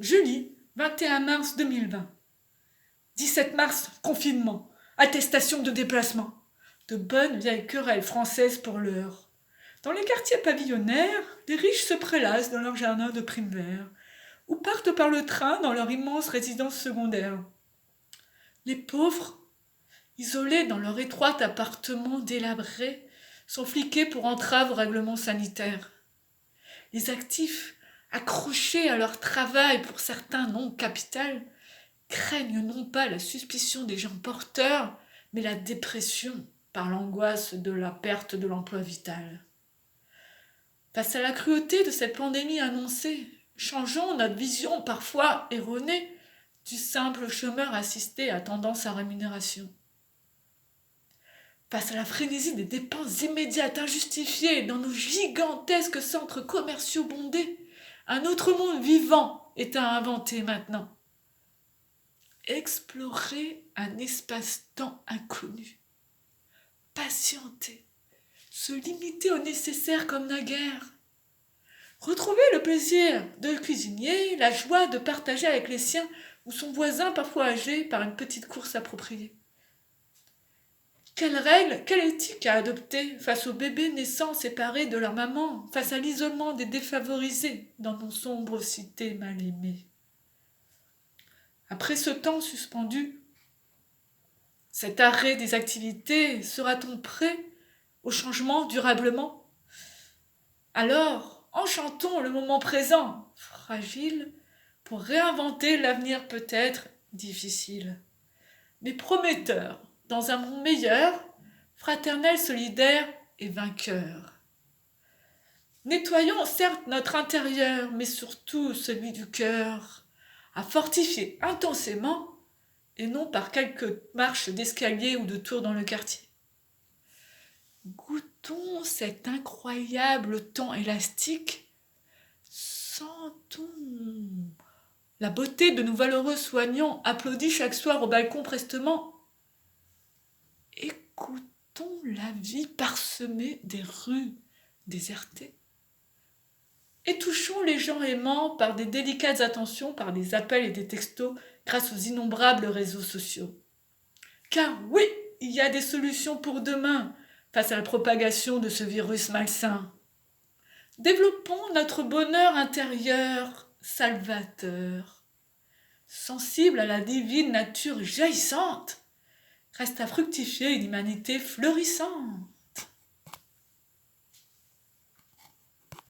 Julie, 21 mars 2020. 17 mars, confinement. Attestation de déplacement. De bonnes vieilles querelles françaises pour l'heure. Dans les quartiers pavillonnaires, les riches se prélassent dans leur jardin de Primevère ou partent par le train dans leur immense résidence secondaire. Les pauvres, isolés dans leur étroit appartement délabré, sont fliqués pour entrave au règlement sanitaire. Les actifs, accrochés à leur travail pour certains non capital, craignent non pas la suspicion des gens porteurs, mais la dépression par l'angoisse de la perte de l'emploi vital. Face à la cruauté de cette pandémie annoncée, changeons notre vision parfois erronée du simple chômeur assisté à tendance à rémunération. Face à la frénésie des dépenses immédiates injustifiées dans nos gigantesques centres commerciaux bondés, un autre monde vivant est à inventer maintenant. Explorer un espace-temps inconnu. Patienter. Se limiter au nécessaire comme naguère. Retrouver le plaisir de cuisinier, la joie de partager avec les siens ou son voisin parfois âgé par une petite course appropriée. Quelles règles, quelle éthique à adopter face aux bébés naissants séparés de leur maman, face à l'isolement des défavorisés dans nos sombres cités mal aimées. Après ce temps suspendu, cet arrêt des activités, sera-t-on prêt au changement durablement? Alors, enchantons le moment présent, fragile, pour réinventer l'avenir peut-être difficile, mais prometteur, dans un monde meilleur, fraternel, solidaire et vainqueur. Nettoyons certes notre intérieur, mais surtout celui du cœur, à fortifier intensément et non par quelques marches d'escalier ou de tours dans le quartier. Goûtons cet incroyable temps élastique, sentons la beauté de nos valeureux soignants applaudis chaque soir au balcon prestement. Écoutons la vie parsemée des rues désertées. Et touchons les gens aimants par des délicates attentions, par des appels et des textos grâce aux innombrables réseaux sociaux. Car oui, il y a des solutions pour demain face à la propagation de ce virus malsain. Développons notre bonheur intérieur salvateur. Sensible à la divine nature jaillissante, reste à fructifier une humanité florissante.